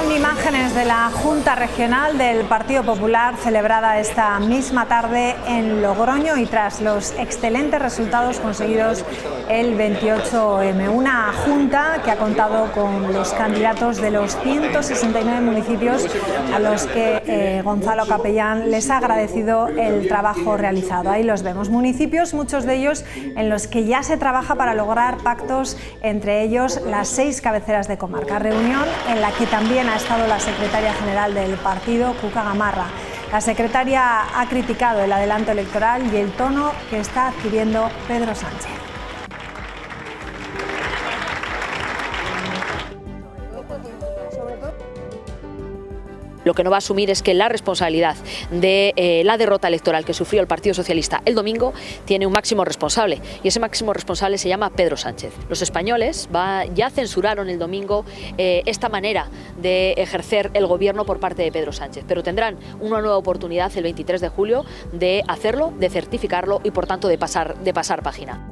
Son imágenes de la Junta Regional del Partido Popular celebrada esta misma tarde en Logroño y tras los excelentes resultados conseguidos el 28M. Una junta que ha contado con los candidatos de los 169 municipios a los que Gonzalo Capellán les ha agradecido el trabajo realizado. Ahí los vemos, municipios, muchos de ellos en los que ya se trabaja para lograr pactos, entre ellos las 6 cabeceras de comarca. Reunión en la que también ha estado la secretaria general del partido, Cuca Gamarra. La secretaria ha criticado el adelanto electoral y el tono que está adquiriendo Pedro Sánchez. Lo que no va a asumir es que la responsabilidad de la derrota electoral que sufrió el Partido Socialista el domingo tiene un máximo responsable, y ese máximo responsable se llama Pedro Sánchez. Los españoles ya censuraron el domingo esta manera de ejercer el gobierno por parte de Pedro Sánchez, pero tendrán una nueva oportunidad el 23 de julio de hacerlo, de certificarlo y por tanto de pasar página.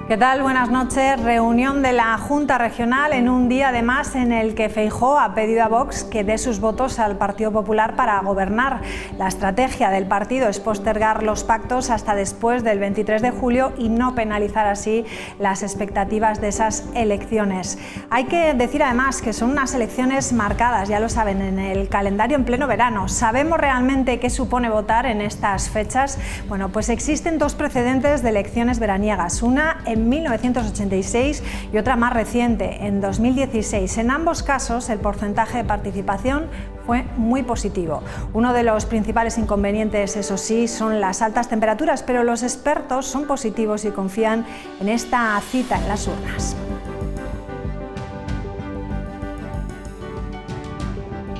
¿Qué tal? Buenas noches. Reunión de la Junta Regional en un día además en el que Feijóo ha pedido a Vox que dé sus votos al Partido Popular para gobernar. La estrategia del partido es postergar los pactos hasta después del 23 de julio y no penalizar así las expectativas de esas elecciones. Hay que decir además que son unas elecciones marcadas, ya lo saben, en el calendario en pleno verano. ¿Sabemos realmente qué supone votar en estas fechas? Bueno, pues existen dos precedentes de elecciones veraniegas. Una en 1986 y otra más reciente, en 2016. En ambos casos, el porcentaje de participación fue muy positivo. Uno de los principales inconvenientes, eso sí, son las altas temperaturas, pero los expertos son positivos y confían en esta cita en las urnas.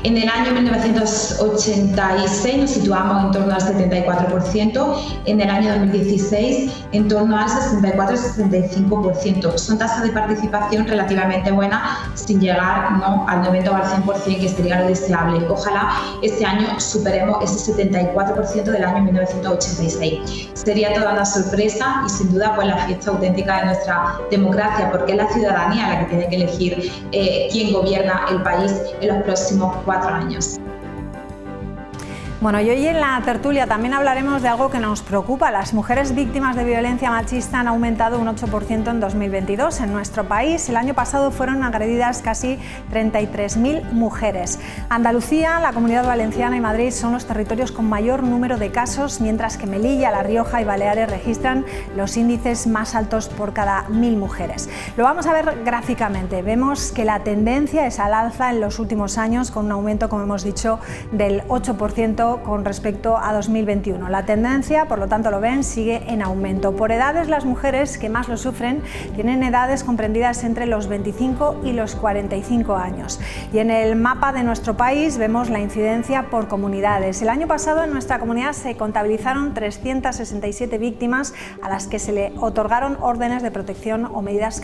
En el año 1986 nos situamos en torno al 74%, en el año 2016 en torno al 64-65%. Son tasas de participación relativamente buenas, sin llegar al 90 o al 100%, que sería lo deseable. Ojalá este año superemos ese 74% del año 1986. Sería toda una sorpresa y sin duda pues la fiesta auténtica de nuestra democracia, porque es la ciudadanía la que tiene que elegir quién gobierna el país en los próximos 4 años. Bueno, y hoy en la tertulia también hablaremos de algo que nos preocupa. Las mujeres víctimas de violencia machista han aumentado un 8% en 2022. En nuestro país, el año pasado fueron agredidas casi 33.000 mujeres. Andalucía, la Comunidad Valenciana y Madrid son los territorios con mayor número de casos, mientras que Melilla, La Rioja y Baleares registran los índices más altos por cada 1.000 mujeres. Lo vamos a ver gráficamente. Vemos que la tendencia es al alza en los últimos años, con un aumento, como hemos dicho, del 8% con respecto a 2021. La tendencia, por lo tanto lo ven, sigue en aumento. Por edades, las mujeres que más lo sufren tienen edades comprendidas entre los 25 y los 45 años. Y en el mapa de nuestro país vemos la incidencia por comunidades. El año pasado en nuestra comunidad se contabilizaron 367 víctimas a las que se le otorgaron órdenes de protección o medidas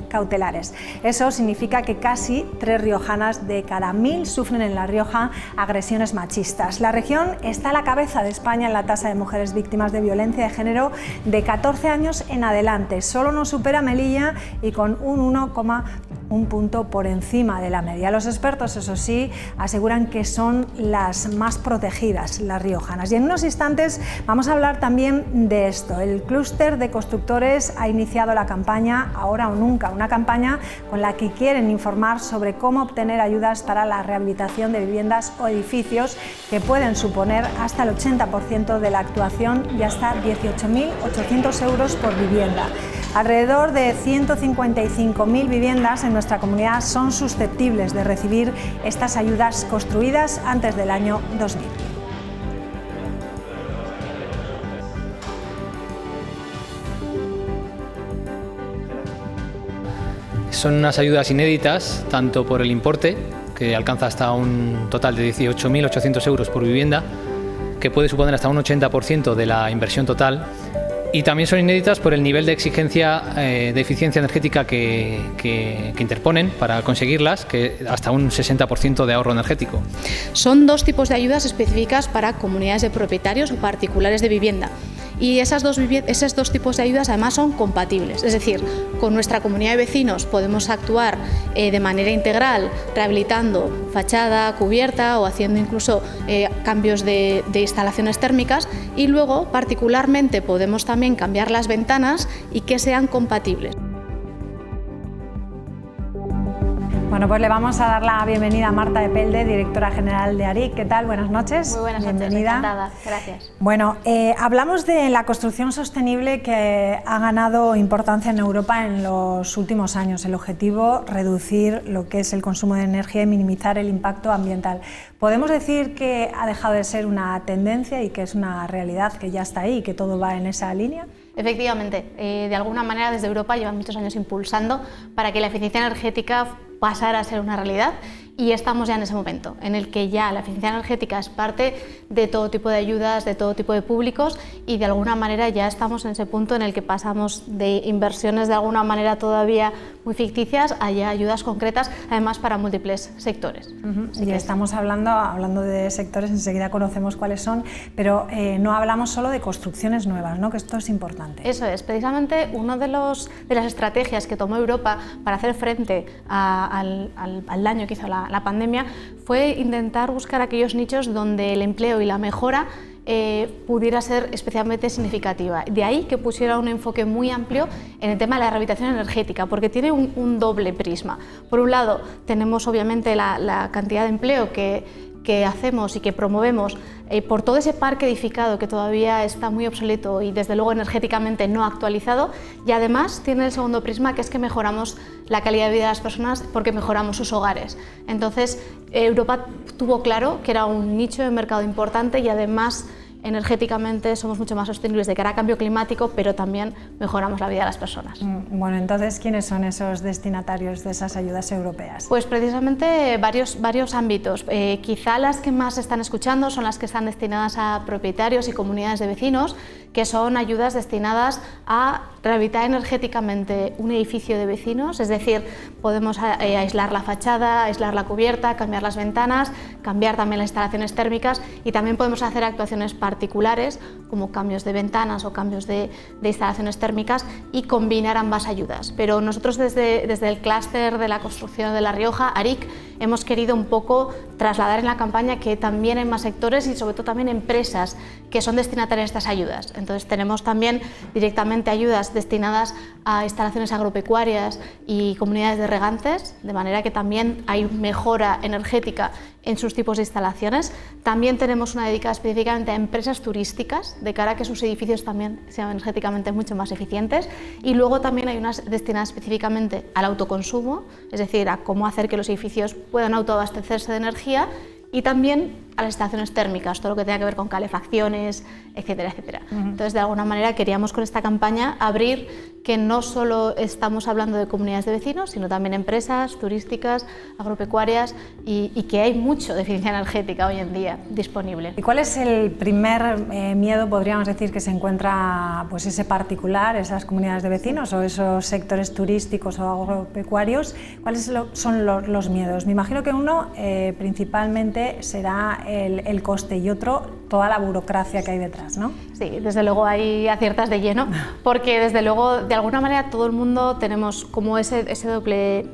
cautelares. Eso significa que casi 3 riojanas de cada 1.000 sufren en La Rioja agresiones machistas. La región está a la cabeza de España en la tasa de mujeres víctimas de violencia de género de 14 años en adelante. Solo nos supera Melilla y con un 1,1 punto por encima de la media. Los expertos, eso sí, aseguran que son las más protegidas, las riojanas. Y en unos instantes vamos a hablar también de esto. El clúster de constructores ha iniciado la campaña Ahora o Nunca, una campaña con la que quieren informar sobre cómo obtener ayudas para la rehabilitación de viviendas o edificios que pueden suponer hasta el 80% de la actuación y hasta 18.800 euros por vivienda. Alrededor de 155.000 viviendas en nuestra comunidad son susceptibles de recibir estas ayudas construidas antes del año 2000. Son unas ayudas inéditas, tanto por el importe, que alcanza hasta un total de 18.800 euros por vivienda, que puede suponer hasta un 80% de la inversión total, y también son inéditas por el nivel de exigencia de eficiencia energética que interponen para conseguirlas, que hasta un 60% de ahorro energético. Son dos tipos de ayudas específicas para comunidades de propietarios o particulares de vivienda. y esos dos tipos de ayudas además son compatibles, es decir, con nuestra comunidad de vecinos podemos actuar de manera integral, rehabilitando fachada, cubierta o haciendo incluso cambios de instalaciones térmicas, y luego particularmente podemos también cambiar las ventanas y que sean compatibles. Bueno, pues le vamos a dar la bienvenida a Marta Epelde, directora general de ARIC. ¿Qué tal? Buenas noches. Muy buenas noches, encantada. Gracias. Bueno, hablamos de la construcción sostenible que ha ganado importancia en Europa en los últimos años. El objetivo, reducir lo que es el consumo de energía y minimizar el impacto ambiental. ¿Podemos decir que ha dejado de ser una tendencia y que es una realidad, que ya está ahí y que todo va en esa línea? Efectivamente, de alguna manera desde Europa llevan muchos años impulsando para que la eficiencia energética pasara a ser una realidad, y estamos ya en ese momento en el que ya la eficiencia energética es parte de todo tipo de ayudas, de todo tipo de públicos, y de alguna manera ya estamos en ese punto en el que pasamos de inversiones de alguna manera todavía muy ficticias a ya ayudas concretas, además para múltiples sectores. Y estamos hablando de sectores, enseguida conocemos cuáles son, pero no hablamos solo de construcciones nuevas, ¿no? Que esto es importante. Eso es, precisamente una de las estrategias que tomó Europa para hacer frente al daño que hizo la pandemia fue intentar buscar aquellos nichos donde el empleo y la mejora pudiera ser especialmente significativa. De ahí que pusiera un enfoque muy amplio en el tema de la rehabilitación energética, porque tiene un doble prisma. Por un lado, tenemos obviamente la cantidad de empleo que hacemos y que promovemos por todo ese parque edificado que todavía está muy obsoleto y desde luego energéticamente no actualizado, y además tiene el segundo prisma, que es que mejoramos la calidad de vida de las personas porque mejoramos sus hogares. Entonces Europa tuvo claro que era un nicho de mercado importante, y además energéticamente somos mucho más sostenibles de cara a cambio climático, pero también mejoramos la vida de las personas. Bueno, entonces, ¿quiénes son esos destinatarios de esas ayudas europeas? Pues precisamente varios ámbitos. Quizá las que más se están escuchando son las que están destinadas a propietarios y comunidades de vecinos, que son ayudas destinadas a rehabilitar energéticamente un edificio de vecinos, es decir, podemos aislar la fachada, aislar la cubierta, cambiar las ventanas, cambiar también las instalaciones térmicas, y también podemos hacer actuaciones particulares como cambios de ventanas o cambios de instalaciones térmicas y combinar ambas ayudas. Pero nosotros desde el clúster de la construcción de La Rioja, ARIC, hemos querido un poco trasladar en la campaña que también hay más sectores y sobre todo también empresas que son destinatarias de estas ayudas. Entonces tenemos también directamente ayudas destinadas a instalaciones agropecuarias y comunidades de regantes, de manera que también hay mejora energética en sus tipos de instalaciones. También tenemos una dedicada específicamente a empresas turísticas, de cara a que sus edificios también sean energéticamente mucho más eficientes, y luego también hay unas destinadas específicamente al autoconsumo, es decir, a cómo hacer que los edificios puedan autoabastecerse de energía, y también a las instalaciones térmicas, todo lo que tenga que ver con calefacciones, etcétera, etcétera. Entonces, de alguna manera queríamos con esta campaña abrir que no solo estamos hablando de comunidades de vecinos, sino también empresas turísticas, agropecuarias, y que hay mucho de eficiencia energética hoy en día disponible. ¿Y cuál es el primer miedo, podríamos decir, que se encuentra pues ese particular, esas comunidades de vecinos o esos sectores turísticos o agropecuarios? ¿Cuáles son los miedos? Me imagino que uno principalmente será el coste, y otro toda la burocracia que hay detrás, ¿no? Sí, desde luego hay aciertas de lleno, porque desde luego de alguna manera todo el mundo tenemos como esa doble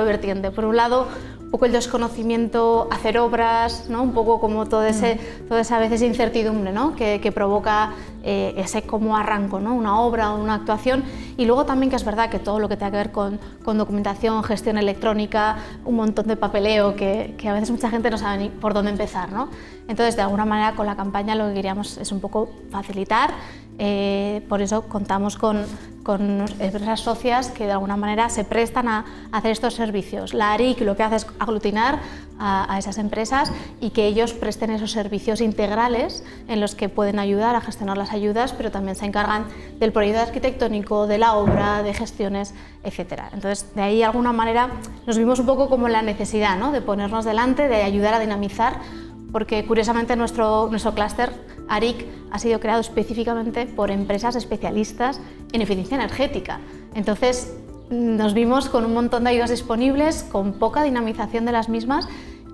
vertiente. Por un lado, un poco el desconocimiento, hacer obras, ¿no? Un poco como toda esa a veces incertidumbre, ¿no? que provoca ese cómo arranco, ¿no? Una obra o una actuación, y luego también que es verdad que todo lo que tenga que ver con documentación, gestión electrónica, un montón de papeleo que a veces mucha gente no sabe ni por dónde empezar, ¿no? Entonces, de alguna manera, con la campaña lo que queríamos es un poco facilitar, por eso contamos con empresas socias que de alguna manera se prestan a hacer estos servicios. La ARIC lo que hace es aglutinar a esas empresas y que ellos presten esos servicios integrales en los que pueden ayudar a gestionar las ayudas, pero también se encargan del proyecto arquitectónico, de la obra, de gestiones, etcétera. Entonces, de ahí de alguna manera nos vimos un poco como la necesidad, ¿no? De ponernos delante, de ayudar a dinamizar, porque curiosamente nuestro clúster ARIC ha sido creado específicamente por empresas especialistas en eficiencia energética. Entonces nos vimos con un montón de ayudas disponibles, con poca dinamización de las mismas,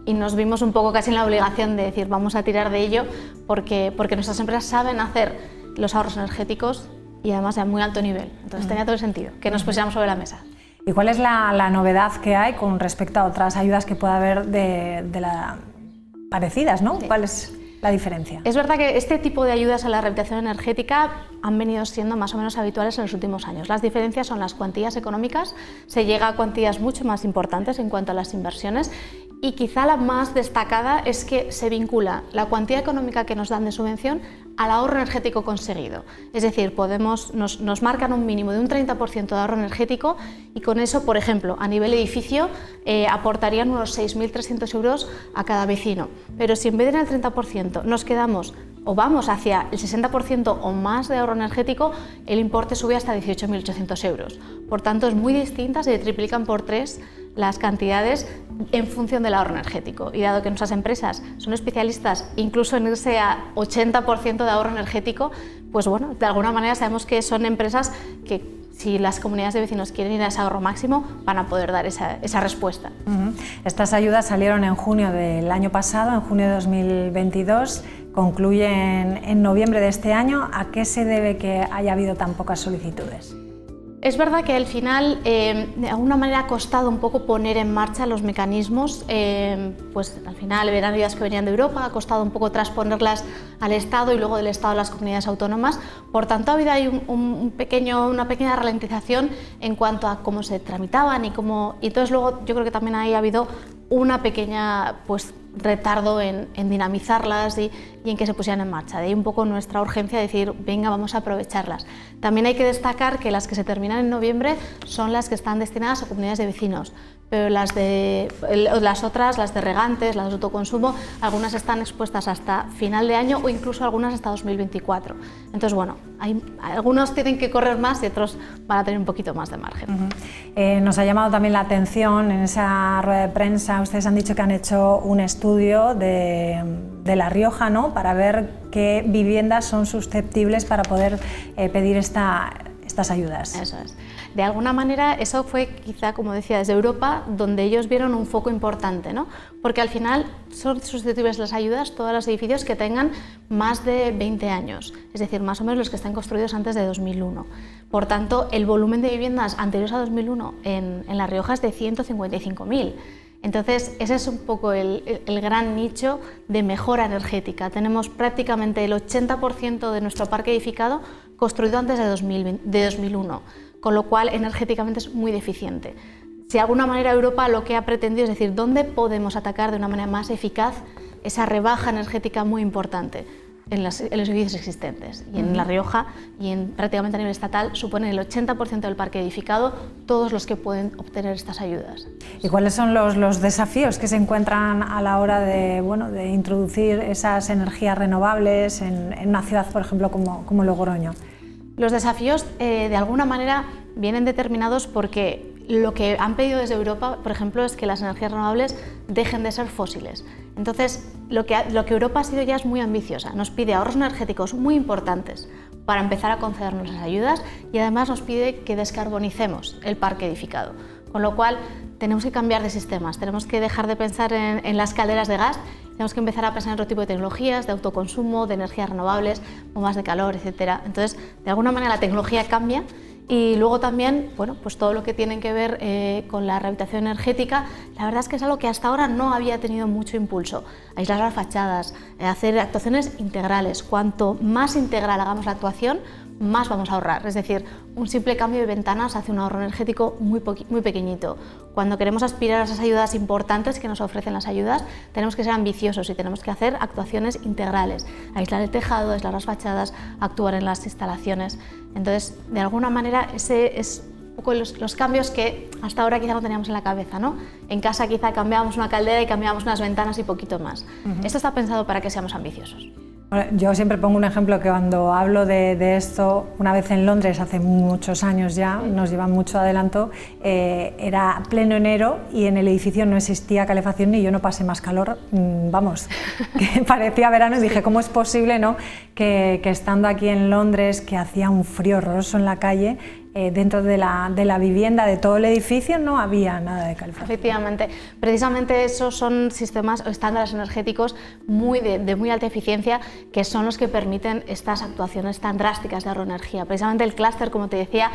y nos vimos un poco casi en la obligación de decir vamos a tirar de ello porque nuestras empresas saben hacer los ahorros energéticos y además a muy alto nivel. Entonces tenía todo el sentido que nos pusiéramos sobre la mesa. ¿Y cuál es la novedad que hay con respecto a otras ayudas que pueda haber parecidas, ¿no? Sí. ¿Cuál es la diferencia? Es verdad que este tipo de ayudas a la rehabilitación energética han venido siendo más o menos habituales en los últimos años. Las diferencias son las cuantías económicas, se llega a cuantías mucho más importantes en cuanto a las inversiones, y quizá la más destacada es que se vincula la cuantía económica que nos dan de subvención al ahorro energético conseguido. Es decir, nos marcan un mínimo de un 30% de ahorro energético, y con eso, por ejemplo, a nivel edificio aportarían unos 6.300 euros a cada vecino. Pero si en vez de en el 30% nos quedamos o vamos hacia el 60% o más de ahorro energético, el importe sube hasta 18.800 euros. Por tanto, es muy distinta, se triplican por 3 las cantidades en función del ahorro energético. Y dado que nuestras empresas son especialistas incluso en irse a 80% de ahorro energético, pues bueno, de alguna manera sabemos que son empresas que, si las comunidades de vecinos quieren ir a ese ahorro máximo, van a poder dar esa respuesta. Estas ayudas salieron en junio del año pasado, en junio de 2022, concluyen en noviembre de este año. ¿A qué se debe que haya habido tan pocas solicitudes? Es verdad que al final, de alguna manera, ha costado un poco poner en marcha los mecanismos. Pues al final eran ayudas que venían de Europa, ha costado un poco transponerlas al Estado y luego del Estado a las comunidades autónomas. Por tanto, ha habido ahí una pequeña ralentización en cuanto a cómo se tramitaban y entonces luego yo creo que también ahí ha habido una pequeña retardo en dinamizarlas y en que se pusieran en marcha. De ahí un poco nuestra urgencia de decir, venga, vamos a aprovecharlas. También hay que destacar que las que se terminan en noviembre son las que están destinadas a comunidades de vecinos, pero las otras, las de regantes, las de autoconsumo, algunas están expuestas hasta final de año o incluso algunas hasta 2024. Entonces, bueno, algunos tienen que correr más y otros van a tener un poquito más de margen. Nos ha llamado también la atención en esa rueda de prensa, ustedes han dicho que han hecho un estudio de La Rioja, ¿no?, para ver qué viviendas son susceptibles para poder pedir estas ayudas. Eso es. De alguna manera, eso fue quizá, como decía, desde Europa, donde ellos vieron un foco importante, ¿no? Porque al final son susceptibles las ayudas todos los edificios que tengan más de 20 años, es decir, más o menos los que están construidos antes de 2001. Por tanto, el volumen de viviendas anteriores a 2001 en La Rioja es de 155.000. Entonces, ese es un poco el gran nicho de mejora energética. Tenemos prácticamente el 80% de nuestro parque edificado construido antes de 2001, con lo cual energéticamente es muy deficiente. Si de alguna manera Europa lo que ha pretendido es decir, ¿dónde podemos atacar de una manera más eficaz esa rebaja energética muy importante? En los edificios existentes. Y en La Rioja y prácticamente a nivel estatal suponen el 80% del parque edificado todos los que pueden obtener estas ayudas. ¿Y cuáles son los desafíos que se encuentran a la hora de introducir esas energías renovables en una ciudad, por ejemplo, como Logroño? Los desafíos, de alguna manera, vienen determinados porque lo que han pedido desde Europa, por ejemplo, es que las energías renovables dejen de ser fósiles. Entonces, lo que Europa ha sido ya es muy ambiciosa. Nos pide ahorros energéticos muy importantes para empezar a concedernos las ayudas y además nos pide que descarbonicemos el parque edificado. Con lo cual, tenemos que cambiar de sistemas, tenemos que dejar de pensar en las calderas de gas, tenemos que empezar a pensar en otro tipo de tecnologías, de autoconsumo, de energías renovables, bombas de calor, etc. Entonces, de alguna manera la tecnología cambia. Y luego también, bueno, pues todo lo que tiene que ver con la rehabilitación energética, la verdad es que es algo que hasta ahora no había tenido mucho impulso. Aislar las fachadas, hacer actuaciones integrales. Cuanto más integral hagamos la actuación, más vamos a ahorrar. Es decir, un simple cambio de ventanas hace un ahorro energético muy pequeñito. Cuando queremos aspirar a esas ayudas importantes que nos ofrecen las ayudas, tenemos que ser ambiciosos y tenemos que hacer actuaciones integrales. Aislar el tejado, aislar las fachadas, actuar en las instalaciones. Entonces, de alguna manera, ese es un poco los cambios que hasta ahora quizá no teníamos en la cabeza, ¿no? En casa quizá cambiábamos una caldera y cambiábamos unas ventanas y poquito más. Esto está pensado para que seamos ambiciosos. Yo siempre pongo un ejemplo que cuando hablo de esto, una vez en Londres, hace muchos años ya, nos llevan mucho adelanto, era pleno enero y en el edificio no existía calefacción y yo no pasé más calor, vamos, que parecía verano y dije, ¿cómo es posible, no, que estando aquí en Londres, que hacía un frío horroroso en la calle, dentro de la vivienda, de todo el edificio, no había nada de calefacción. Efectivamente, precisamente esos son sistemas o estándares energéticos de muy alta eficiencia, que son los que permiten estas actuaciones tan drásticas de ahorro de energía. Precisamente el clúster, como te decía,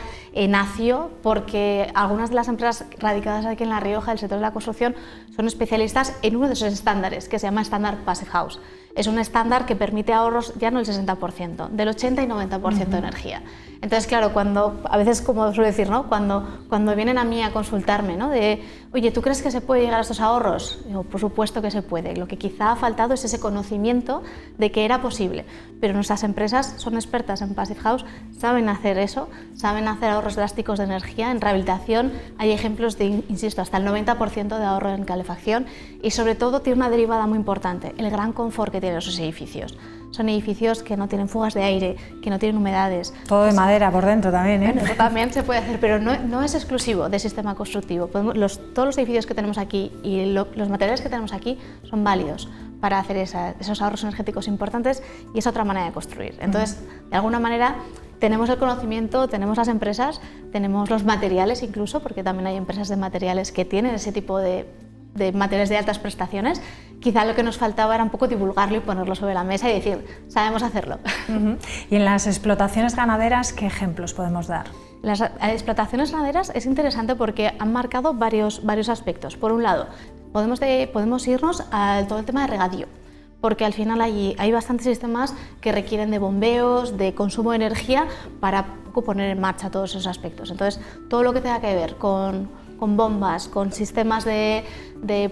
nació porque algunas de las empresas radicadas aquí en La Rioja, del sector de la construcción, son especialistas en uno de esos estándares, que se llama estándar Passive House. Es un estándar que permite ahorros ya no del 60%, del 80 y 90% de energía. Entonces, claro, a veces, como suelo decir, ¿no? Cuando vienen a mí a consultarme, ¿no? De, oye, ¿tú crees que se puede llegar a estos ahorros? Digo, por supuesto que se puede. Lo que quizá ha faltado es ese conocimiento de que era posible. Pero nuestras empresas son expertas en Passive House, saben hacer eso, saben hacer ahorros drásticos de energía. En rehabilitación hay ejemplos de, insisto, hasta el 90% de ahorro en calefacción, y sobre todo tiene una derivada muy importante, el gran confort que tienen esos edificios. Son edificios que no tienen fugas de aire, que no tienen humedades. Todo de madera por dentro también, ¿eh? Bueno, eso también se puede hacer, pero no es exclusivo del sistema constructivo. Todos los edificios que tenemos aquí y los materiales que tenemos aquí son válidos para hacer esos ahorros energéticos importantes, y es otra manera de construir. Entonces, de alguna manera, tenemos el conocimiento, tenemos las empresas, tenemos los materiales incluso, porque también hay empresas de materiales que tienen ese tipo de materiales de altas prestaciones. Quizá lo que nos faltaba era un poco divulgarlo y ponerlo sobre la mesa y decir, sabemos hacerlo. Y en las explotaciones ganaderas, ¿qué ejemplos podemos dar? Las explotaciones ganaderas es interesante porque han marcado varios aspectos. Por un lado, podemos irnos a todo el tema de regadío, porque al final allí hay bastantes sistemas que requieren de bombeos, de consumo de energía para poner en marcha todos esos aspectos. Entonces, todo lo que tenga que ver con bombas, con sistemas de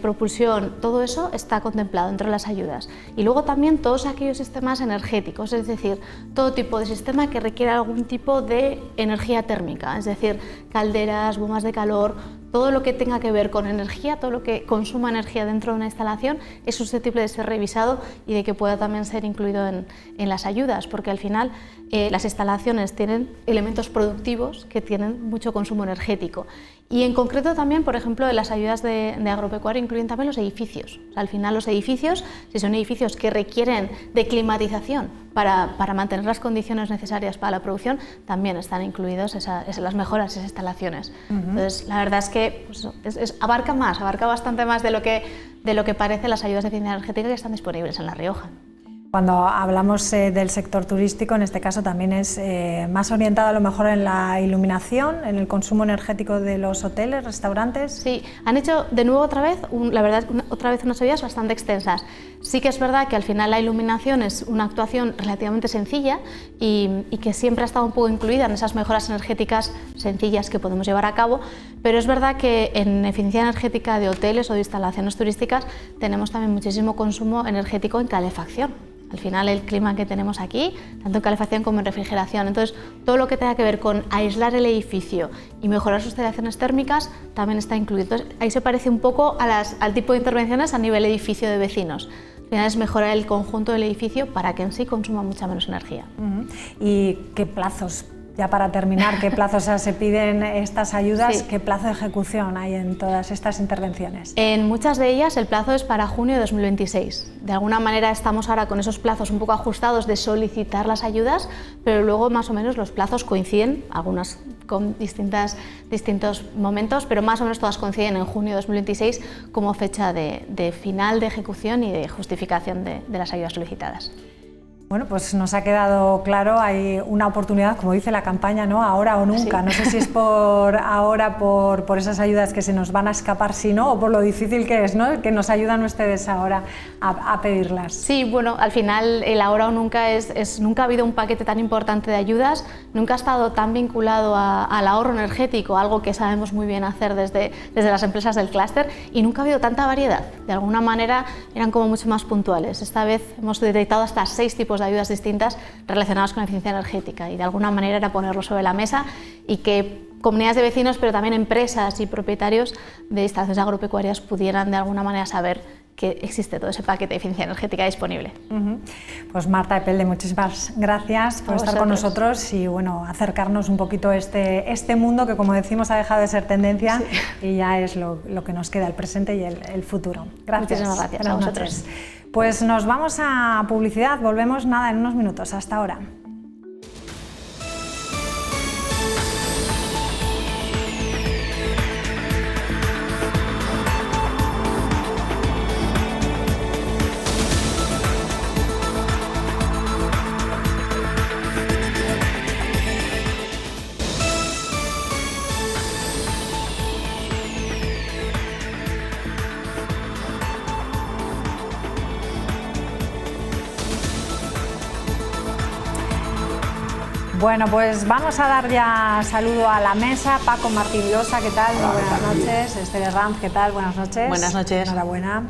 propulsión, todo eso está contemplado dentro de las ayudas. Y luego también todos aquellos sistemas energéticos, es decir, todo tipo de sistema que requiera algún tipo de energía térmica, es decir, calderas, bombas de calor, todo lo que tenga que ver con energía, todo lo que consuma energía dentro de una instalación es susceptible de ser revisado y de que pueda también ser incluido en las ayudas, porque al final las instalaciones tienen elementos productivos que tienen mucho consumo energético. Y en concreto también, por ejemplo, en las ayudas de agropecuaria incluyen también los edificios. O sea, al final los edificios, si son edificios que requieren de climatización para mantener las condiciones necesarias para la producción, también están incluidos las mejoras, esas instalaciones. Entonces, la verdad es que pues, abarca bastante más de lo que parece las ayudas de eficiencia energética que están disponibles en La Rioja. Cuando hablamos del sector turístico, en este caso también es más orientado a lo mejor en la iluminación, en el consumo energético de los hoteles, restaurantes. Sí, han hecho de nuevo otra vez unas ayudas bastante extensas. Sí que es verdad que al final la iluminación es una actuación relativamente sencilla y que siempre ha estado un poco incluida en esas mejoras energéticas sencillas que podemos llevar a cabo, pero es verdad que en eficiencia energética de hoteles o de instalaciones turísticas tenemos también muchísimo consumo energético en calefacción. Al final el clima que tenemos aquí, tanto en calefacción como en refrigeración, entonces todo lo que tenga que ver con aislar el edificio y mejorar sus instalaciones térmicas también está incluido. Entonces, ahí se parece un poco al tipo de intervenciones a nivel edificio de vecinos. Al final es mejorar el conjunto del edificio para que en sí consuma mucha menos energía. ¿Y qué plazos? Ya para terminar, ¿qué plazos se piden estas ayudas? Sí. ¿Qué plazo de ejecución hay en todas estas intervenciones? En muchas de ellas el plazo es para junio de 2026. De alguna manera estamos ahora con esos plazos un poco ajustados de solicitar las ayudas, pero luego más o menos los plazos coinciden, algunas con distintos momentos, pero más o menos todas coinciden en junio de 2026 como fecha de final de ejecución y de justificación de las ayudas solicitadas. Bueno, pues nos ha quedado claro, hay una oportunidad, como dice la campaña, ¿no? Ahora o nunca. Sí. No sé si es por ahora, por esas ayudas que se nos van a escapar, si no, o por lo difícil que es, ¿no? Que nos ayudan ustedes ahora a pedirlas. Sí, bueno, al final el ahora o nunca nunca ha habido un paquete tan importante de ayudas, nunca ha estado tan vinculado al ahorro energético, algo que sabemos muy bien hacer desde las empresas del clúster, y nunca ha habido tanta variedad. De alguna manera eran como mucho más puntuales. Esta vez hemos detectado hasta 6 tipos de ayudas distintas relacionadas con la eficiencia energética, y de alguna manera era ponerlo sobre la mesa y que comunidades de vecinos, pero también empresas y propietarios de instalaciones agropecuarias pudieran de alguna manera saber que existe todo ese paquete de eficiencia energética disponible. Pues Marta Epelde, muchísimas gracias por estar con nosotros y bueno, acercarnos un poquito a este mundo que, como decimos, ha dejado de ser tendencia, sí, y ya es lo que nos queda, el presente y el futuro. Gracias. Muchísimas gracias a vosotros. Pues nos vamos a publicidad, volvemos en unos minutos. Hasta ahora. Bueno, pues vamos a dar ya saludo a la mesa. Paco Martín Llosa, ¿qué tal? Muy buenas noches. Esther Herranz, ¿qué tal? Buenas noches. Buenas noches. Enhorabuena.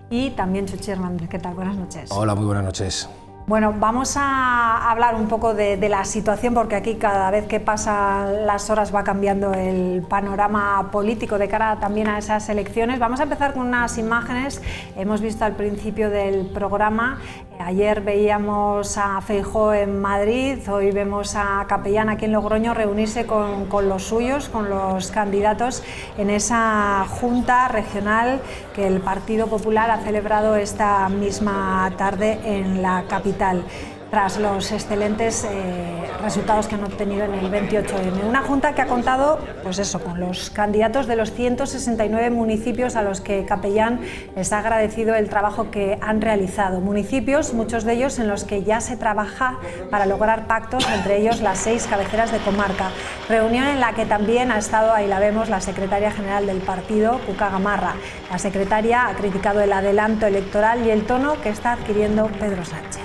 Y también Chuchi Hernández, ¿qué tal? Buenas noches. Hola, muy buenas noches. Bueno, vamos a hablar un poco de la situación, porque aquí cada vez que pasan las horas va cambiando el panorama político de cara también a esas elecciones. Vamos a empezar con unas imágenes. Hemos visto al principio del programa, ayer veíamos a Feijóo en Madrid, hoy vemos a Capellán aquí en Logroño reunirse con los suyos, con los candidatos en esa junta regional que el Partido Popular ha celebrado esta misma tarde en la capital, tras los excelentes resultados que han obtenido en el 28M. Una junta que ha contado, pues eso, con los candidatos de los 169 municipios a los que Capellán les ha agradecido el trabajo que han realizado. Municipios, muchos de ellos en los que ya se trabaja para lograr pactos, entre ellos las 6 cabeceras de comarca. Reunión en la que también ha estado, ahí la vemos, la secretaria general del partido, Cuca Gamarra. La secretaria ha criticado el adelanto electoral y el tono que está adquiriendo Pedro Sánchez.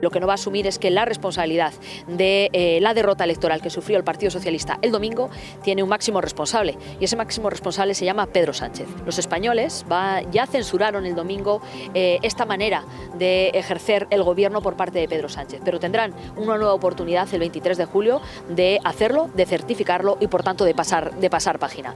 Lo que no va a asumir es que la responsabilidad de la derrota electoral que sufrió el Partido Socialista el domingo tiene un máximo responsable, y ese máximo responsable se llama Pedro Sánchez. Los españoles ya censuraron el domingo esta manera de ejercer el gobierno por parte de Pedro Sánchez, pero tendrán una nueva oportunidad el 23 de julio de hacerlo, de certificarlo y por tanto de pasar página.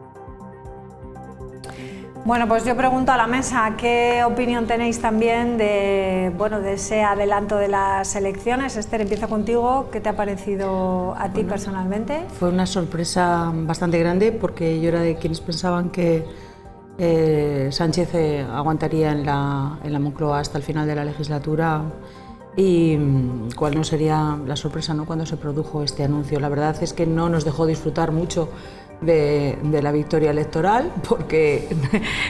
Bueno, pues yo pregunto a la mesa, ¿qué opinión tenéis también de ese adelanto de las elecciones? Esther, empiezo contigo. ¿Qué te ha parecido a ti personalmente? Fue una sorpresa bastante grande, porque yo era de quienes pensaban que Sánchez aguantaría en la Moncloa hasta el final de la legislatura, y cuál no sería la sorpresa, ¿no?, cuando se produjo este anuncio. La verdad es que no nos dejó disfrutar mucho de la victoria electoral, porque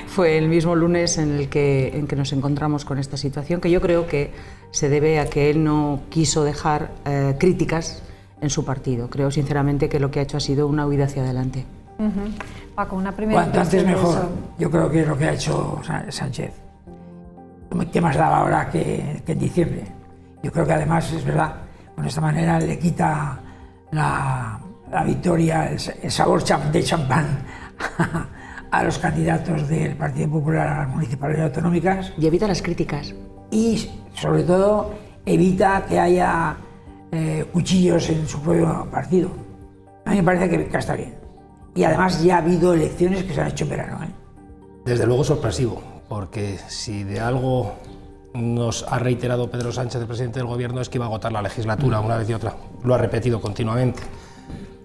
fue el mismo lunes en el que nos encontramos con esta situación, que yo creo que se debe a que él no quiso dejar críticas en su partido. Creo sinceramente que lo que ha hecho ha sido una huida hacia adelante. Paco, una primera cuanto antes mejor. Yo creo que es lo que ha hecho Sánchez. ¿Qué más daba ahora que en diciembre? Yo creo que además, es verdad, con esta manera le quita la victoria, el sabor de champán a los candidatos del Partido Popular a las municipales y autonómicas. Y evita las críticas. Y, sobre todo, evita que haya cuchillos en su propio partido. A mí me parece que está bien. Y además ya ha habido elecciones que se han hecho en verano, ¿eh? Desde luego sorpresivo, porque si de algo nos ha reiterado Pedro Sánchez, el presidente del gobierno, es que iba a agotar la legislatura una vez y otra. Lo ha repetido continuamente.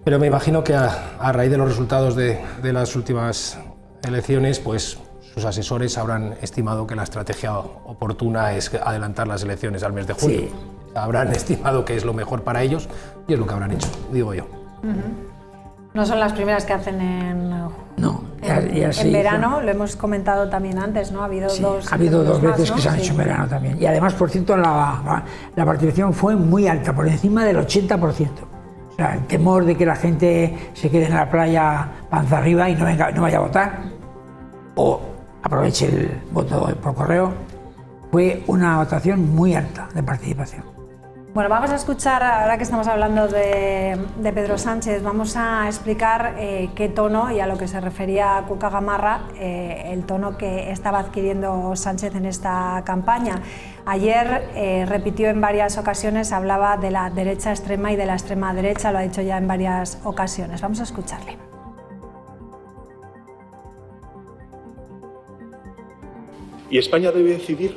Pero me imagino que a raíz de los resultados de las últimas elecciones, pues sus asesores habrán estimado que la estrategia oportuna es adelantar las elecciones al mes de julio. Sí. Habrán estimado que es lo mejor para ellos y es lo que habrán hecho, digo yo. No son las primeras que hacen en verano, lo hemos comentado también antes, ¿no? Ha habido dos veces que se han hecho en verano también. Y además, por cierto, la participación fue muy alta, por encima del 80%. O sea, el temor de que la gente se quede en la playa panza arriba y no vaya a votar, o aproveche el voto por correo, fue una votación muy alta de participación. Bueno, vamos a escuchar, ahora que estamos hablando de Pedro Sánchez, vamos a explicar qué tono, y a lo que se refería Cuca Gamarra, el tono que estaba adquiriendo Sánchez en esta campaña. Ayer repitió en varias ocasiones, hablaba de la derecha extrema y de la extrema derecha, lo ha dicho ya en varias ocasiones. Vamos a escucharle. Y España debe decidir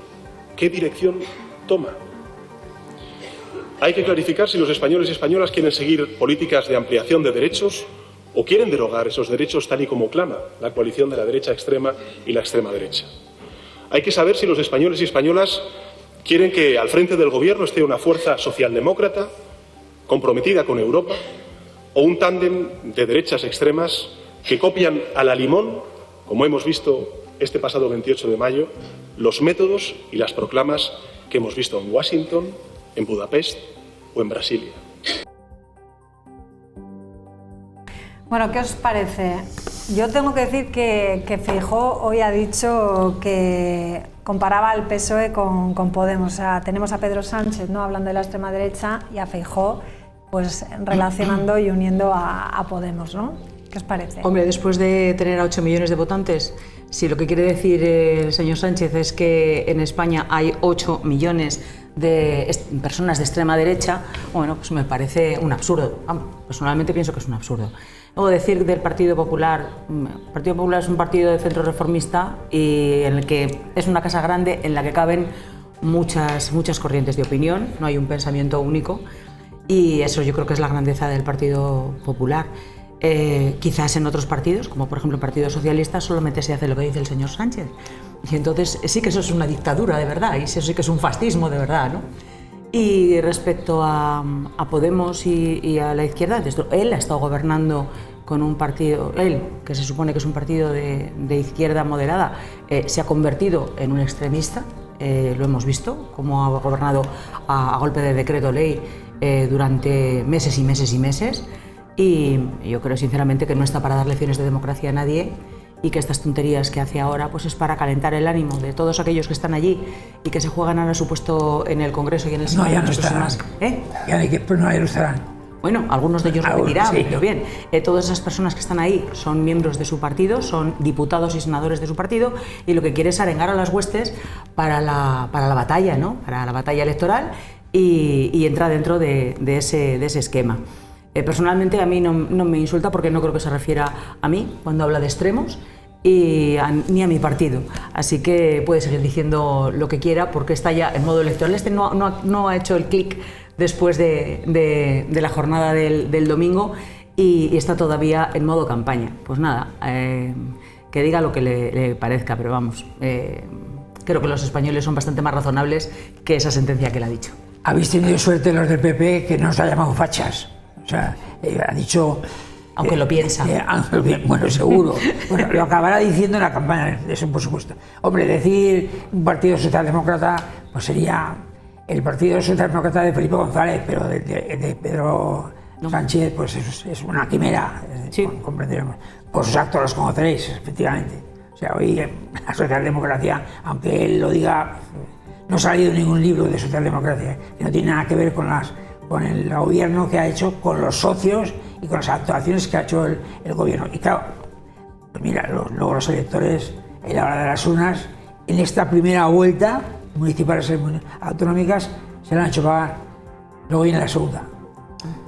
qué dirección toma. Hay que clarificar si los españoles y españolas quieren seguir políticas de ampliación de derechos o quieren derogar esos derechos tal y como clama la coalición de la derecha extrema y la extrema derecha. Hay que saber si los españoles y españolas quieren que al frente del gobierno esté una fuerza socialdemócrata comprometida con Europa, o un tándem de derechas extremas que copian a la limón, como hemos visto este pasado 28 de mayo, los métodos y las proclamas que hemos visto en Washington, en Budapest o en Brasilia. Bueno, ¿qué os parece? Yo tengo que decir que Feijóo hoy ha dicho que comparaba al PSOE con Podemos. O sea, tenemos a Pedro Sánchez, ¿no?, hablando de la extrema derecha, y a Feijóo pues relacionando y uniendo a Podemos, ¿no? ¿Qué os parece? Hombre, después de tener a 8 millones de votantes, si lo que quiere decir el señor Sánchez es que en España hay 8 millones de personas de extrema derecha, bueno, pues me parece un absurdo. Personalmente pienso que es un absurdo. Luego decir del Partido Popular, el Partido Popular es un partido de centro reformista y en el que es una casa grande en la que caben muchas corrientes de opinión, no hay un pensamiento único, y eso yo creo que es la grandeza del Partido Popular. Quizás en otros partidos, como por ejemplo el Partido Socialista, solamente se hace lo que dice el señor Sánchez. Y entonces sí que eso es una dictadura de verdad, y eso sí que es un fascismo de verdad, ¿no? Y respecto a Podemos y a la izquierda, él ha estado gobernando con un partido, él, que se supone que es un partido de izquierda moderada, se ha convertido en un extremista, lo hemos visto, cómo ha gobernado a golpe de decreto ley durante meses y meses y meses. Y yo creo sinceramente que no está para dar lecciones de democracia a nadie, y que estas tonterías que hace ahora pues es para calentar el ánimo de todos aquellos que están allí y que se juegan ahora su puesto en el Congreso y en el Senado. No, ya no estarán. No, ya no estarán. Bueno, algunos de ellos repetirán, sí, pero bien, todas esas personas que están ahí son miembros de su partido, son diputados y senadores de su partido, y lo que quiere es arengar a las huestes para la batalla, ¿no?, para la batalla electoral, y entra dentro de ese esquema. Personalmente a mí no me insulta, porque no creo que se refiera a mí cuando habla de extremos, ni a mi partido. Así que puede seguir diciendo lo que quiera, porque está ya en modo electoral. No ha hecho el clic después de la jornada del domingo, y está todavía en modo campaña. Pues nada, que diga lo que le parezca, pero vamos, creo que los españoles son bastante más razonables que esa sentencia que él ha dicho. Habéis tenido suerte los del PP, que no os ha llamado fachas. O sea, ha dicho... Aunque lo piensa. Bueno, seguro. Bueno, lo acabará diciendo en la campaña, eso por supuesto. Hombre, decir un partido socialdemócrata, pues sería el partido socialdemócrata de Felipe González, pero de Pedro Sánchez, pues es una quimera, sí. Comprenderemos. Por sus actos los conoceréis, efectivamente. O sea, hoy la socialdemocracia, aunque él lo diga, no ha salido ningún libro de socialdemocracia, que no tiene nada que ver con el gobierno que ha hecho, con los socios y con las actuaciones que ha hecho el gobierno. Y claro, pues mira, luego los electores, en la hora de las urnas, en esta primera vuelta, municipales y autonómicas, se la han hecho pagar. Luego viene la segunda.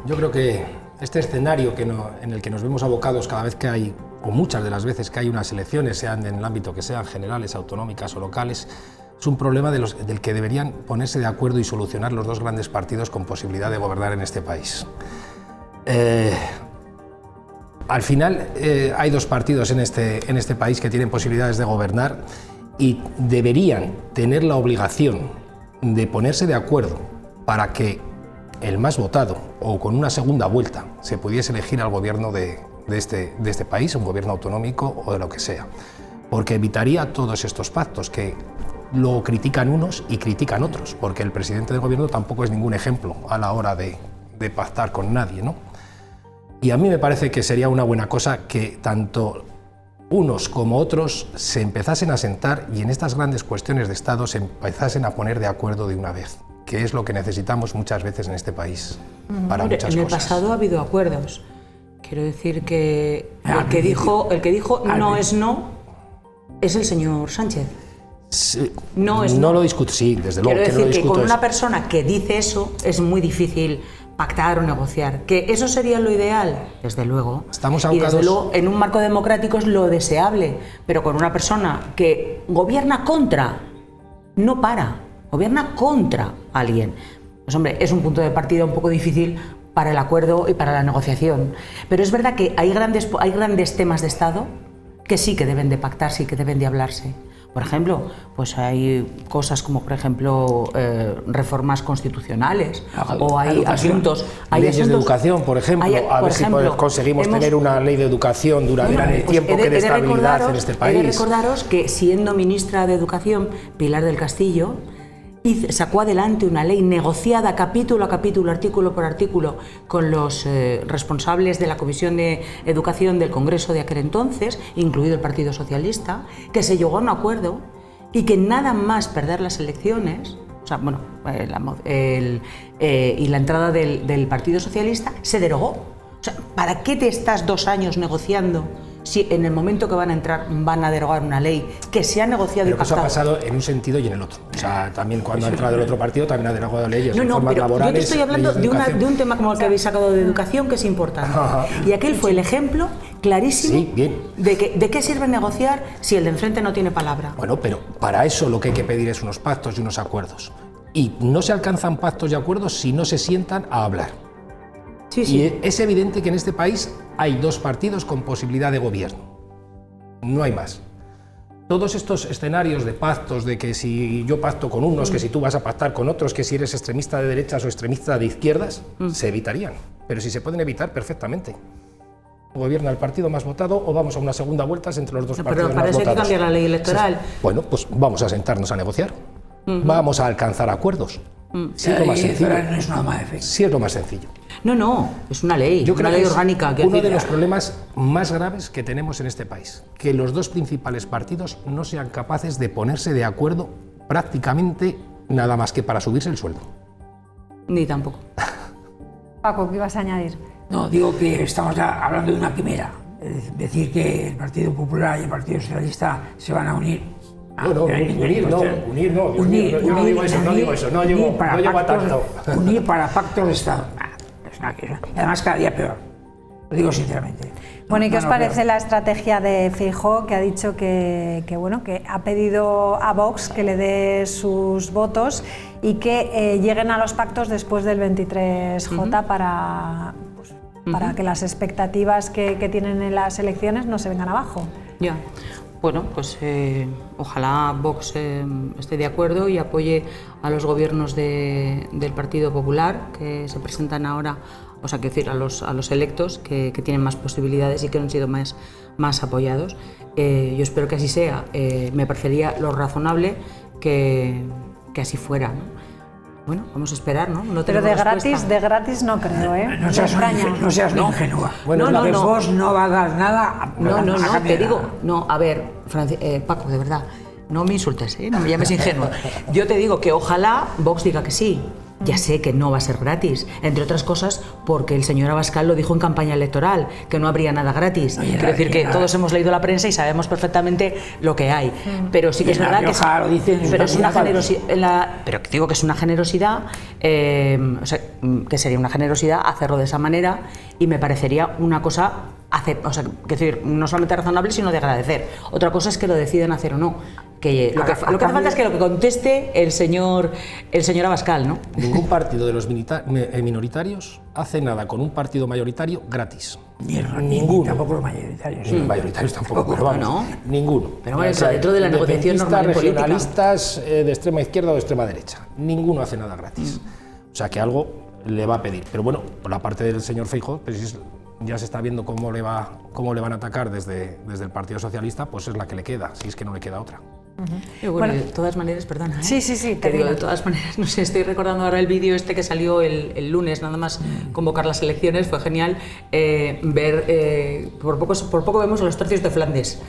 Yo creo que este escenario en el que nos vemos abocados cada vez que hay, o muchas de las veces que hay unas elecciones, sean en el ámbito que sean generales, autonómicas o locales, es un problema del que deberían ponerse de acuerdo y solucionar los dos grandes partidos con posibilidad de gobernar en este país. Al final hay dos partidos en este país que tienen posibilidades de gobernar y deberían tener la obligación de ponerse de acuerdo para que el más votado o con una segunda vuelta se pudiese elegir al gobierno de este país, un gobierno autonómico o de lo que sea, porque evitaría todos estos pactos que lo critican unos y critican otros, porque el presidente del gobierno tampoco es ningún ejemplo a la hora de pactar con nadie, ¿no? Y a mí me parece que sería una buena cosa que tanto unos como otros se empezasen a sentar y en estas grandes cuestiones de Estado se empezasen a poner de acuerdo de una vez, que es lo que necesitamos muchas veces en este país para muchas cosas. En el pasado ha habido acuerdos. Quiero decir que el que dijo no es no es el señor Sánchez. Sí, no lo discuto, sí, desde luego. Quiero decir que con una eso. Persona que dice eso es muy difícil pactar o negociar. ¿Que eso sería lo ideal? Desde luego. Estamos abocados... Y desde luego, en un marco democrático es lo deseable, pero con una persona que gobierna contra, no para, gobierna contra alguien. Pues hombre, es un punto de partida un poco difícil para el acuerdo y para la negociación. Pero es verdad que hay grandes temas de Estado que sí que deben de pactar, sí que deben de hablarse. Por ejemplo, pues hay cosas como, por ejemplo, reformas constitucionales, o hay asuntos... Leyes de educación, por ejemplo, a ver si conseguimos tener una ley de educación duradera en el tiempo que dé estabilidad en este país. He de recordaros que, siendo ministra de Educación, Pilar del Castillo sacó adelante una ley negociada capítulo a capítulo, artículo por artículo, con los responsables de la Comisión de Educación del Congreso de aquel entonces, incluido el Partido Socialista, que se llegó a un acuerdo y que nada más perder las elecciones, o sea, bueno, y la entrada del Partido Socialista se derogó. O sea, ¿para qué te estás 2 años negociando si en el momento que van a entrar van a derogar una ley que se ha negociado y pactado? Eso ha pasado en un sentido y en el otro. O sea, también cuando ha entrado el otro partido también ha derogado leyes, no, reformas pero laborales. Yo te estoy hablando de un tema como el que habéis sacado de educación, que es importante. Y aquel fue el ejemplo clarísimo de qué sirve negociar si el de enfrente no tiene palabra. Bueno, pero para eso lo que hay que pedir es unos pactos y unos acuerdos. Y no se alcanzan pactos y acuerdos si no se sientan a hablar. Y es evidente que en este país hay 2 partidos con posibilidad de gobierno. No hay más. Todos estos escenarios de pactos, de que si yo pacto con unos, que si tú vas a pactar con otros, que si eres extremista de derechas o extremista de izquierdas, se evitarían. Pero si se pueden evitar perfectamente. ¿Gobierna el partido más votado o vamos a una segunda vuelta entre los 2 partidos más votados? Pero para eso hay que cambiar la ley electoral. Bueno, pues vamos a sentarnos a negociar. Vamos a alcanzar acuerdos. Si es lo más sencillo. No es nada más efectivo. Si es lo más sencillo. No, es una ley, una ley orgánica. Uno de los problemas más graves que tenemos en este país, que los 2 principales partidos no sean capaces de ponerse de acuerdo prácticamente nada más que para subirse el sueldo. Ni tampoco. Paco, ¿qué ibas a añadir? No, digo que estamos ya hablando de una quimera. Es decir, que el Partido Popular y el Partido Socialista se van a unir. Unir para pactos de Estado. Además, cada día peor. Lo digo sinceramente. Bueno, ¿y qué os parece la estrategia de Feijóo, que ha dicho que ha pedido a Vox que le dé sus votos y que lleguen a los pactos después del 23J para que las expectativas que tienen en las elecciones no se vengan abajo? Ya. Bueno, pues ojalá Vox esté de acuerdo y apoye a los gobiernos del Partido Popular que se presentan ahora, o sea, quiero decir, a los electos que tienen más posibilidades y que han sido más apoyados. Yo espero que así sea. Me parecería lo razonable que así fuera, ¿no? Bueno, vamos a esperar, ¿no? Pero de gratis no creo, ¿eh? No seas ingenua. Bueno, Vox no va a dar nada. No, te digo, a ver, Paco, de verdad, no me insultes, no me llames ingenua. Yo te digo que ojalá Vox diga que sí. Ya sé que no va a ser gratis, entre otras cosas porque el señor Abascal lo dijo en campaña electoral, que no habría nada gratis. Quiero decir que todos hemos leído la prensa y sabemos perfectamente lo que hay. Pero sí que es verdad que es una generosidad, pero digo que es una generosidad, o sea, que sería una generosidad hacerlo de esa manera y me parecería una cosa, o sea, decir, no solamente razonable, sino de agradecer. Otra cosa es que lo deciden hacer o no. Que lo que hace falta es que lo que conteste el señor Abascal, ¿no? Ningún partido de los minoritarios hace nada con un partido mayoritario gratis. Ninguno. Tampoco los mayoritarios. Mayoritarios tampoco, pero vamos, ninguno. Pero bueno, dentro de la negociación normal en política. Regionalistas de extrema izquierda o de extrema derecha. Ninguno hace nada gratis. O sea que algo le va a pedir. Pero bueno, por la parte del señor Feijóo, pues ya se está viendo cómo le van a atacar desde el Partido Socialista, pues es la que le queda, si es que no le queda otra. Bueno, de todas maneras, perdona. Sí, te digo, de todas maneras, no sé, estoy recordando ahora el vídeo que salió el lunes, nada más convocar las elecciones, fue genial ver, por poco vemos a los tercios de Flandes,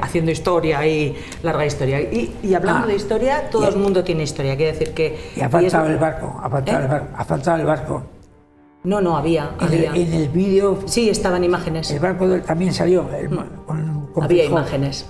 haciendo historia y larga historia. Y hablando de historia, todo el mundo tiene historia, quiere decir que... Y ha faltado el barco, ha faltado el barco. No, había. En el vídeo... Sí, estaban imágenes. El barco también salió. Había imágenes.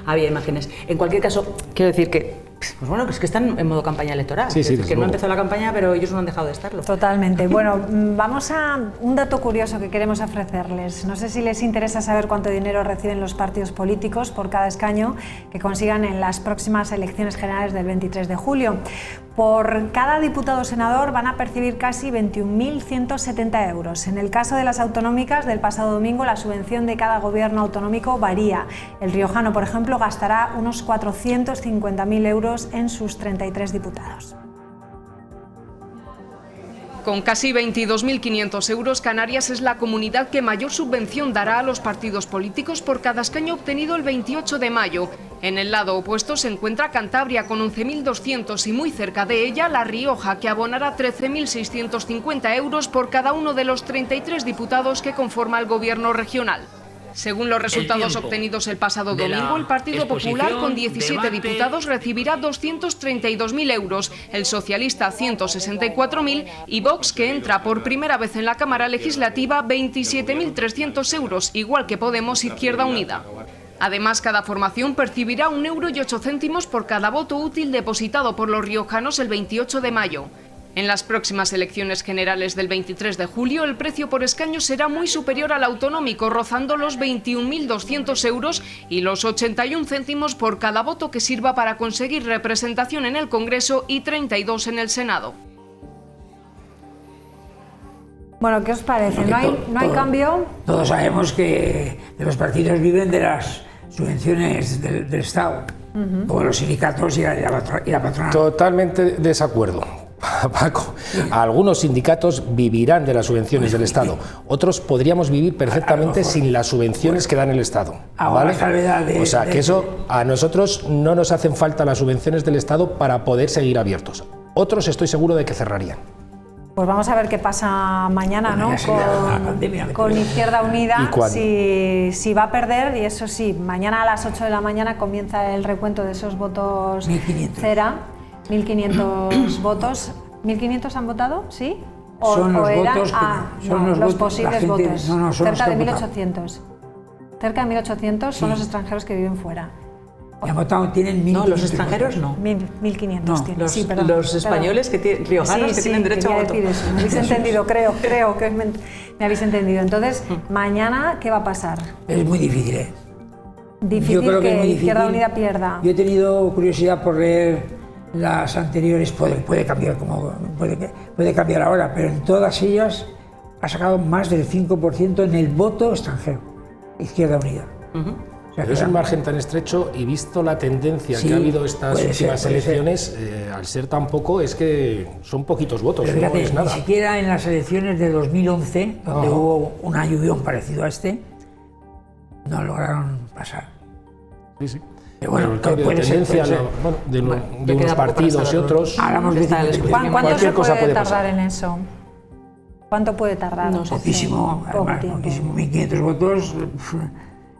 Había imágenes. En cualquier caso, quiero decir que, pues bueno, que es que están en modo campaña electoral. Sí, que no ha empezado la campaña, pero ellos no han dejado de estarlo. Totalmente. Bueno, vamos a un dato curioso que queremos ofrecerles. No sé si les interesa saber cuánto dinero reciben los partidos políticos por cada escaño que consigan en las próximas elecciones generales del 23 de julio. Por cada diputado o senador van a percibir casi 21.170 euros. En el caso de las autonómicas del pasado domingo, la subvención de cada gobierno autonómico varía. El riojano, por ejemplo, gastará unos 450.000 euros en sus 33 diputados. Con casi 22.500 euros, Canarias es la comunidad que mayor subvención dará a los partidos políticos por cada escaño obtenido el 28 de mayo. En el lado opuesto se encuentra Cantabria con 11.200 y muy cerca de ella La Rioja, que abonará 13.650 euros por cada uno de los 33 diputados que conforma el gobierno regional. Según los resultados obtenidos el pasado domingo, el Partido Popular, con 17 diputados, recibirá 232.000 euros, el socialista 164.000 y Vox, que entra por primera vez en la Cámara Legislativa, 27.300 euros, igual que Podemos, Izquierda Unida. Además, cada formación percibirá 1,08 € por cada voto útil depositado por los riojanos el 28 de mayo. En las próximas elecciones generales del 23 de julio, el precio por escaño será muy superior al autonómico, rozando los 21.200 euros y los 81 céntimos por cada voto que sirva para conseguir representación en el Congreso y 32 en el Senado. Bueno, ¿qué os parece? ¿No hay cambio? Todos sabemos que los partidos viven de las subvenciones del Estado, como los sindicatos y la patronal. Totalmente desacuerdo, Paco. Algunos sindicatos vivirán de las subvenciones del Estado, otros podríamos vivir perfectamente sin las subvenciones que dan el Estado, ¿vale? O sea, que eso a nosotros no nos hacen falta las subvenciones del Estado para poder seguir abiertos. Otros estoy seguro de que cerrarían. Pues vamos a ver qué pasa mañana, ¿no? Con Izquierda Unida, si va a perder, y eso sí, mañana a las 8 de la mañana comienza el recuento de esos votos 1500. cera, 1.500 votos. ¿1.500 han votado? ¿Sí? Son los votos, los posibles votos. Son cerca de los 1.800. Cerca de 1.800 son los extranjeros que viven fuera. Ya votado, tienen 1.500. No, los extranjeros no. 1.500 no, tienen. Los, sí, perdón, los españoles riojanos que tienen derecho a voto. Eso. Me habéis entendido, creo que me habéis entendido. Entonces, mañana, ¿qué va a pasar? Es muy difícil, ¿eh? Difícil. Yo creo que Izquierda Unida pierda. Yo he tenido curiosidad por leer las anteriores, puede cambiar, puede cambiar ahora, pero en todas ellas ha sacado más del 5% en el voto extranjero, Izquierda Unida. Pero es un margen tan estrecho y visto la tendencia que ha habido estas últimas elecciones, al ser tan poco, es que son poquitos votos, pero fíjate, no es nada. Ni siquiera en las elecciones de 2011, donde hubo un alluvión parecido a este, no lograron pasar. Sí. Pero bueno, el cambio de tendencia de unos partidos y otros. Hablamos de ¿Cuánto se puede tardar en eso? ¿Cuánto puede tardar? No, poquísimo, además, poquísimo, 1.500 votos.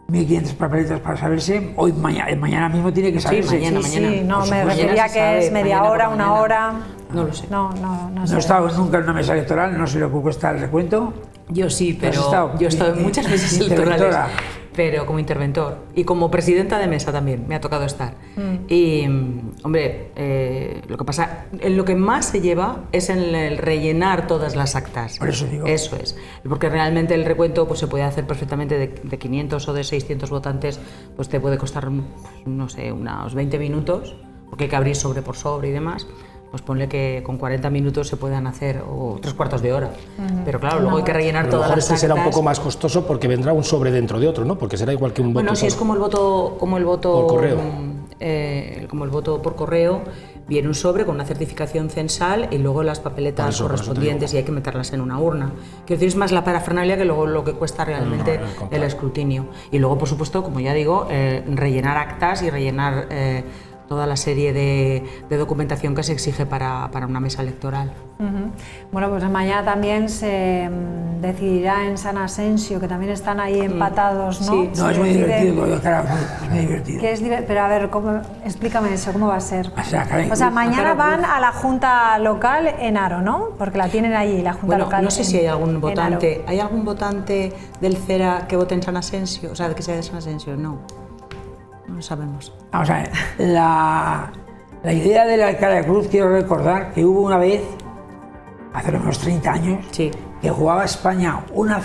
1.500 papeletas para saberse. Hoy, mañana mismo tiene que saberse. Mañana. Sí, no, me refería que es media hora, una hora. No lo sé. No he estado nunca en una mesa electoral, no sé lo que cuesta el recuento. Yo sí, pero yo he estado en muchas mesas electorales, pero como interventor y como presidenta de mesa también me ha tocado estar. Y, hombre, lo que pasa, en lo que más se lleva es en el rellenar todas las actas. Por eso digo. Eso es, porque realmente el recuento pues se puede hacer perfectamente de 500 o de 600 votantes, pues te puede costar, no sé, unos 20 minutos, porque hay que abrir sobre por sobre y demás. Pues ponle que con 40 minutos se puedan hacer, o 3/4 de hora. Pero claro, luego hay que rellenar todas las actas. Será un poco más costoso porque vendrá un sobre dentro de otro, ¿no? Porque será igual que un voto. Bueno, si es como el voto por correo. Como el voto por correo, viene un sobre con una certificación censal y luego las papeletas correspondientes y hay que meterlas en una urna. Quiero decir, es más la parafernalia que luego lo que cuesta realmente el escrutinio. Y luego, por supuesto, como ya digo, rellenar actas y rellenar toda la serie de documentación que se exige para una mesa electoral. Bueno, pues mañana también se decidirá en San Asensio, que también están ahí empatados, ¿no? Sí, no, es muy divertido, claro, es muy divertido. Pero a ver, explícame eso, ¿cómo va a ser? O sea, mañana van a la Junta Local en Haro, ¿no? Porque la tienen allí, la Junta Local. No sé si hay algún votante. ¿Hay algún votante del CERA que vote en San Asensio? O sea, que sea de San Asensio, no. No lo sabemos. Vamos a ver, la idea de la Cara de Cruz, quiero recordar que hubo una vez, hace unos 30 años, que jugaba España una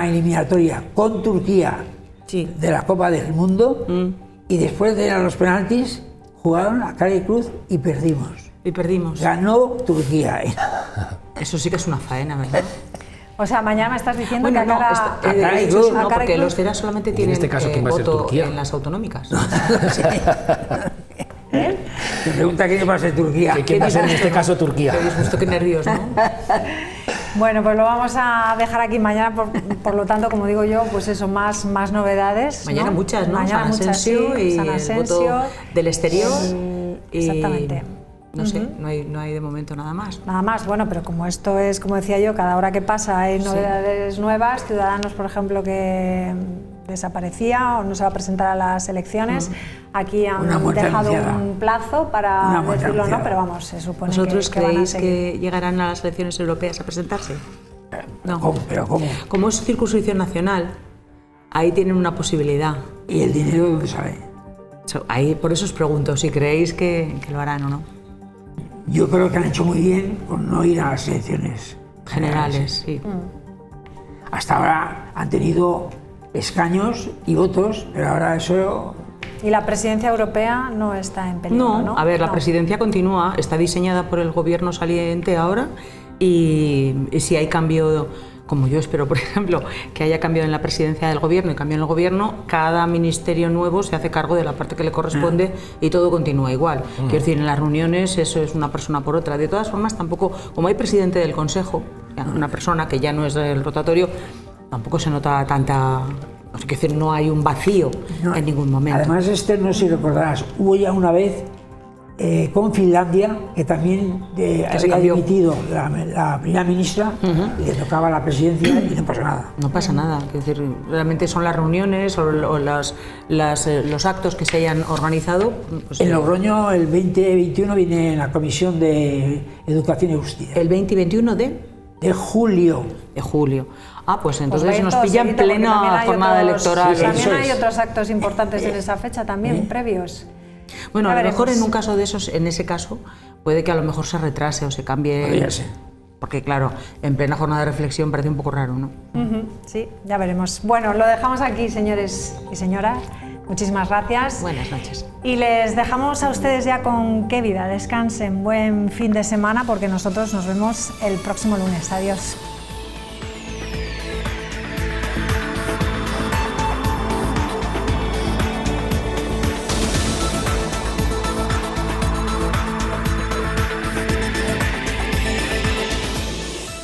eliminatoria con Turquía de la Copa del Mundo y después de los penaltis jugaron a Cara de Cruz y perdimos. Ganó Turquía. Eso sí que es una faena, ¿verdad? O sea, mañana me estás diciendo que no, porque los CERA solamente tienen voto en las autonómicas. Te pregunta quién va a ser Turquía. ¿Quién va a ser en este caso Turquía? Habéis visto qué nervios, ¿no? Bueno, pues lo vamos a dejar aquí mañana, por lo tanto, como digo yo, pues eso, más novedades. Mañana muchas, ¿no? Mañana San Asensio y San Asensio, el voto del exterior. Exactamente. No sé, no hay de momento nada más. Nada más, bueno, pero como esto es, como decía yo, cada hora que pasa hay novedades nuevas, Ciudadanos, por ejemplo, que desaparecía o no se va a presentar a las elecciones, aquí han dejado un plazo para decirlo, ¿no? Pero vamos, se supone ¿Vosotros que van a creéis seguir. que llegarán a las elecciones europeas a presentarse? No. ¿Cómo? ¿Pero cómo? Como es circunscripción nacional, ahí tienen una posibilidad. ¿Y el dinero de dónde sale? Ahí, por eso os pregunto si creéis que lo harán o no. Yo creo que han hecho muy bien con no ir a las elecciones generales. Sí. Hasta ahora han tenido escaños y votos, pero ahora eso... Y la presidencia europea no está en peligro, ¿no? A ver, la presidencia continúa, está diseñada por el gobierno saliente ahora y si hay cambio, como yo espero, por ejemplo, que haya cambio en la presidencia del gobierno y cambio en el gobierno, cada ministerio nuevo se hace cargo de la parte que le corresponde y todo continúa igual. Quiero decir, en las reuniones eso es una persona por otra. De todas formas, tampoco, como hay presidente del Consejo, una persona que ya no es del rotatorio, tampoco se nota tanta... Es decir, no hay un vacío en ningún momento. Además, no sé si recordarás, hubo ya una vez con Finlandia, que también había dimitido la primera ministra, y le tocaba la presidencia y no pasa nada. No pasa nada, es decir, realmente son las reuniones o los actos que se hayan organizado. Pues, en Logroño el 2021 viene la Comisión de Educación y Justicia. ¿El 2021 de? De julio. De julio. Ah, pues entonces nos pilla en plena jornada electoral. Sí, también hay otros actos importantes en esa fecha también, previos. Bueno, a lo mejor en un caso de esos, en ese caso, puede que a lo mejor se retrase o se cambie. Podría ser. Porque claro, en plena jornada de reflexión parece un poco raro, ¿no? Sí, ya veremos. Bueno, lo dejamos aquí, señores y señoras. Muchísimas gracias. Buenas noches. Y les dejamos a ustedes ya con Qué Vida. Descansen, buen fin de semana, porque nosotros nos vemos el próximo lunes. Adiós.